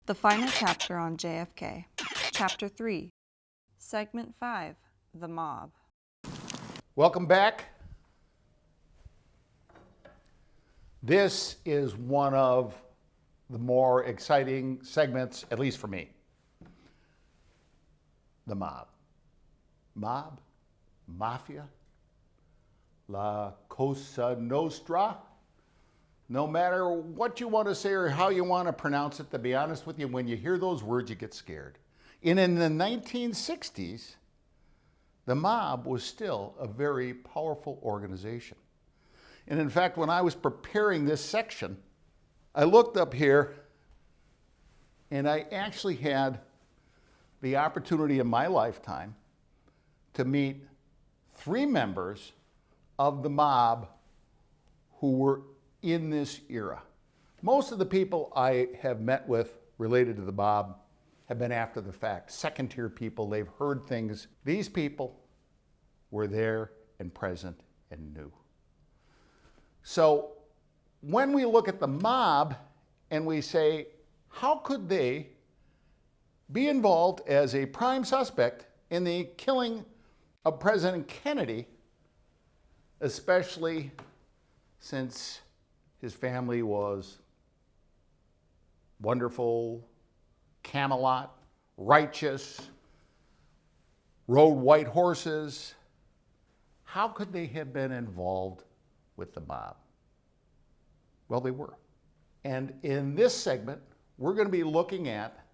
The final chapter on JFK. Chapter 3. Segment 5. The Mob. Welcome back. This is one of the more exciting segments, at least for me. The mob. Mob? Mafia? La Cosa Nostra? No matter what you want to say or how you want to pronounce it, to be honest with you, when you hear those words, you get scared. And in the 1960s, the mob was still a very powerful organization. And in fact, when I was preparing this section, I looked up here and I actually had the opportunity in my lifetime to meet 3 members of the mob who were in this era. Most of the people I have met with related to the mob have been after the fact, second-tier people. They've heard things. These people were there and present and knew. So when we look at the mob and we say, how could they be involved as a prime suspect in the killing of President Kennedy, especially since his family was wonderful, Camelot, righteous, rode white horses? How could they have been involved with the mob? Well, they were. And in this segment, we're going to be looking at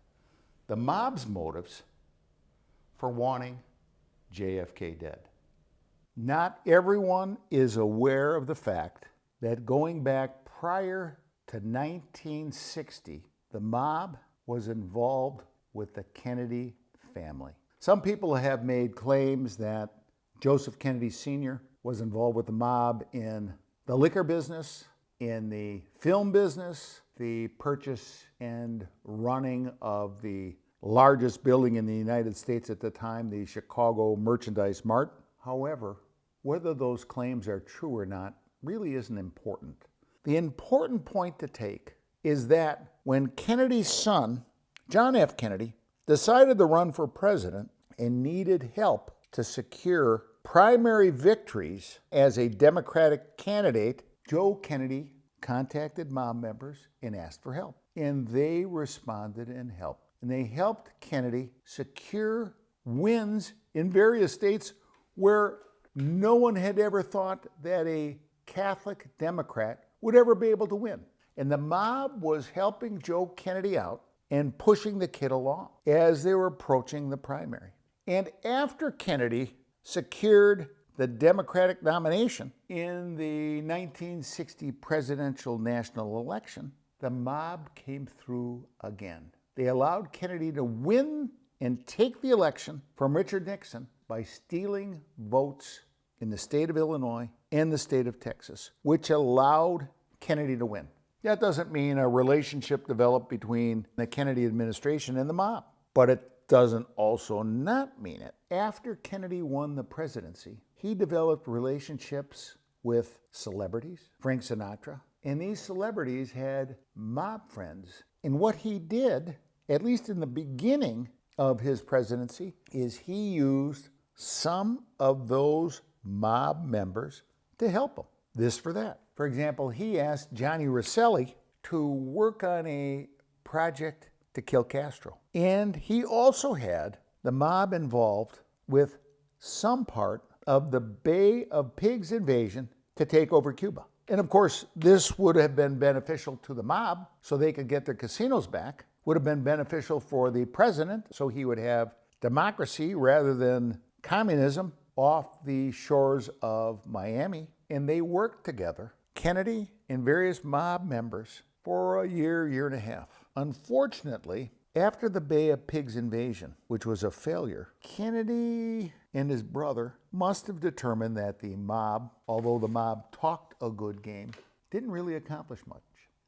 the mob's motives for wanting JFK dead. Not everyone is aware of the fact that going back prior to 1960, the mob was involved with the Kennedy family. Some people have made claims that Joseph Kennedy Sr. was involved with the mob in the liquor business, in the film business, the purchase and running of the largest building in the United States at the time, the Chicago Merchandise Mart. However, whether those claims are true or not really isn't important. The important point to take is that when Kennedy's son, John F. Kennedy, decided to run for president and needed help to secure primary victories as a Democratic candidate, Joe Kennedy contacted mob members and asked for help. And they responded and helped. And they helped Kennedy secure wins in various states where no one had ever thought that a Catholic Democrat would ever be able to win. And the mob was helping Joe Kennedy out and pushing the kid along as they were approaching the primary. And after Kennedy secured the Democratic nomination in the 1960 presidential national election, the mob came through again. They allowed Kennedy to win and take the election from Richard Nixon by stealing votes in the state of Illinois and the state of Texas, which allowed Kennedy to win. That doesn't mean a relationship developed between the Kennedy administration and the mob, but it doesn't also not mean it. After Kennedy won the presidency, he developed relationships with celebrities, Frank Sinatra, and these celebrities had mob friends. And what he did, at least in the beginning of his presidency, is he used some of those mob members to help him, this for that. For example, he asked Johnny Rosselli to work on a project to kill Castro. And he also had the mob involved with some part of the Bay of Pigs invasion to take over Cuba. And of course, this would have been beneficial to the mob so they could get their casinos back, would have been beneficial for the president so he would have democracy rather than communism off the shores of Miami. And they worked together, Kennedy and various mob members, for a year and a half. Unfortunately, after the Bay of Pigs invasion, which was a failure, Kennedy and his brother must have determined that the mob, although the mob talked a good game, didn't really accomplish much.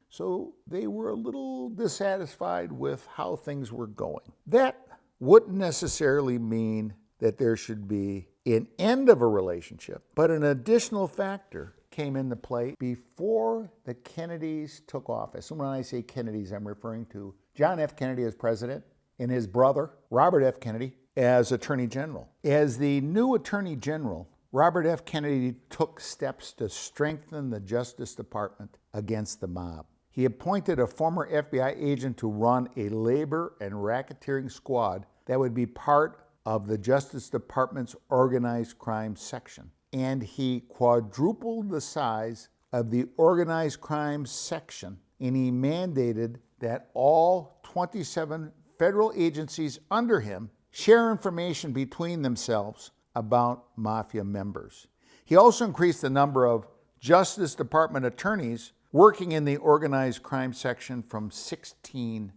So they were a little dissatisfied with how things were going. That wouldn't necessarily mean that there should be an end of a relationship, but an additional factor came into play before the Kennedys took office. And when I say Kennedys, I'm referring to John F. Kennedy as president and his brother, Robert F. Kennedy, as Attorney General. As the new Attorney General, Robert F. Kennedy took steps to strengthen the Justice Department against the mob. He appointed a former FBI agent to run a labor and racketeering squad that would be part of the Justice Department's organized crime section. And he quadrupled the size of the organized crime section, and he mandated that all 27 federal agencies under him share information between themselves about mafia members. He also increased the number of Justice Department attorneys working in the organized crime section from 16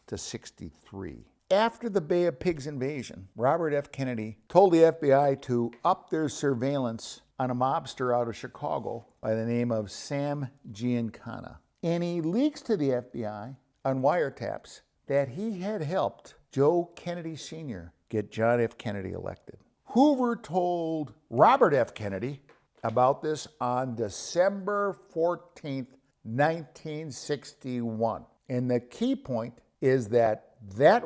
to 63. After the Bay of Pigs invasion, Robert F. Kennedy told the FBI to up their surveillance on a mobster out of Chicago by the name of Sam Giancana. And he leaks to the FBI on wiretaps that he had helped Joe Kennedy Sr. get John F. Kennedy elected. Hoover told Robert F. Kennedy about this on December 14th, 1961. And the key point is that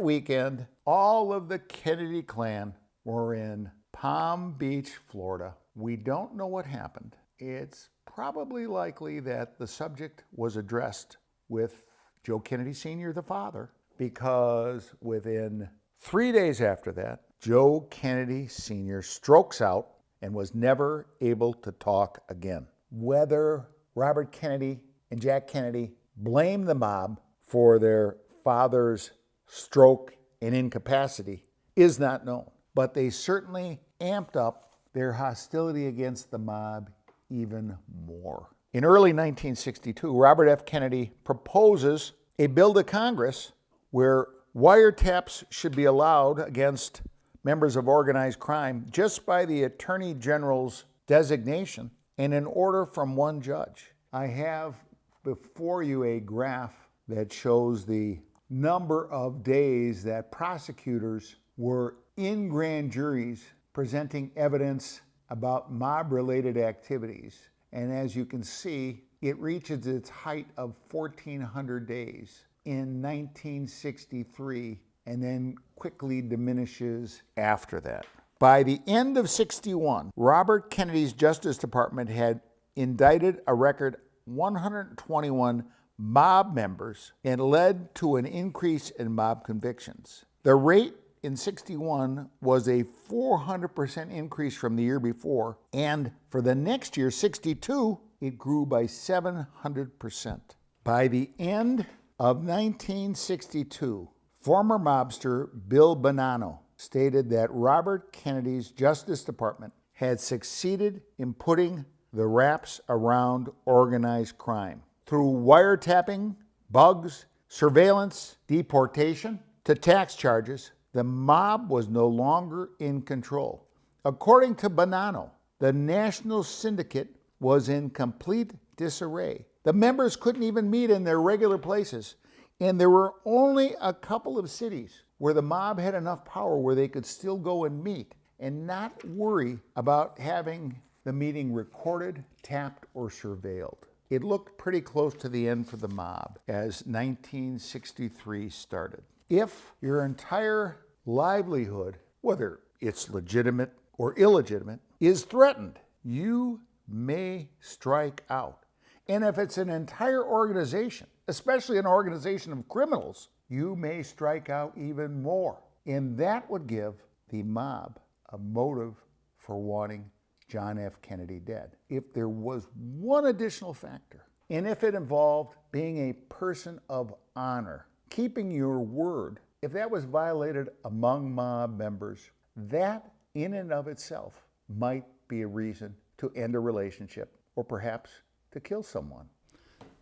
weekend, all of the Kennedy clan were in Palm Beach, Florida. We don't know what happened. It's probably likely that the subject was addressed with Joe Kennedy Sr., the father, because within 3 days after that, Joe Kennedy Sr. strokes out and was never able to talk again. Whether Robert Kennedy and Jack Kennedy blame the mob for their father's stroke and incapacity is not known, but they certainly amped up their hostility against the mob even more. In early 1962, Robert F. Kennedy proposes a bill to Congress where wiretaps should be allowed against members of organized crime just by the Attorney General's designation and an order from one judge. I have before you a graph that shows the number of days that prosecutors were in grand juries presenting evidence about mob-related activities. And as you can see, it reaches its height of 1,400 days in 1963 and then quickly diminishes after that. By the end of 61, Robert Kennedy's Justice Department had indicted a record 121 mob members and led to an increase in mob convictions. The rate in 61 was a 400% increase from the year before, and for the next year, 62, it grew by 700%. By the end of 1962, former mobster Bill Bonanno stated that Robert Kennedy's Justice Department had succeeded in putting the wraps around organized crime through wiretapping, bugs, surveillance, deportation, to tax charges. The mob was no longer in control. According to Bonanno, the national syndicate was in complete disarray. The members couldn't even meet in their regular places, and there were only a couple of cities where the mob had enough power where they could still go and meet and not worry about having the meeting recorded, tapped, or surveilled. It looked pretty close to the end for the mob as 1963 started. If your entire livelihood, whether it's legitimate or illegitimate, is threatened, you may strike out. And if it's an entire organization, especially an organization of criminals, you may strike out even more. And that would give the mob a motive for wanting John F. Kennedy dead. If there was one additional factor, and if it involved being a person of honor, keeping your word, if that was violated among mob members, that in and of itself might be a reason to end a relationship or perhaps to kill someone.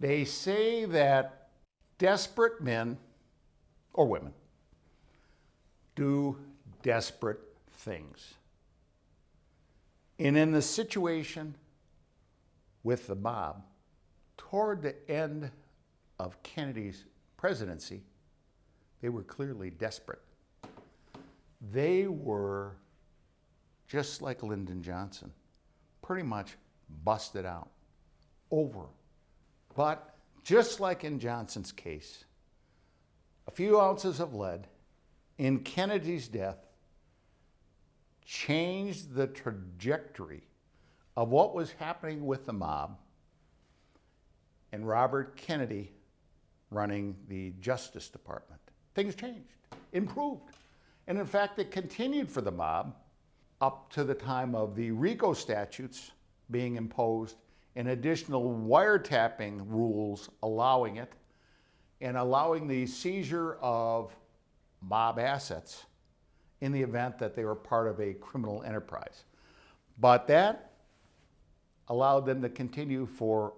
They say that desperate men or women do desperate things. And in the situation with the mob, toward the end of Kennedy's presidency, they were clearly desperate. They were, just like Lyndon Johnson, pretty much busted out, over. But just like in Johnson's case, A few ounces of lead in Kennedy's death changed the trajectory of what was happening with the mob and Robert Kennedy running the Justice Department. Things changed, improved. And in fact, it continued for the mob up to the time of the RICO statutes being imposed and additional wiretapping rules allowing it and allowing the seizure of mob assets in the event that they were part of a criminal enterprise. But that allowed them to continue for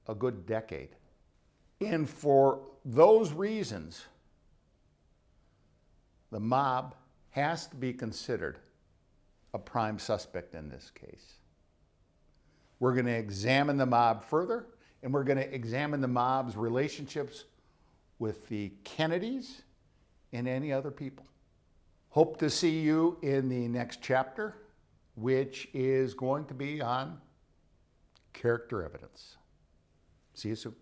a good decade. And for those reasons, the mob has to be considered a prime suspect in this case. We're going to examine the mob further, and we're going to examine the mob's relationships with the Kennedys and any other people. Hope to see you in the next chapter, which is going to be on character evidence. See you soon.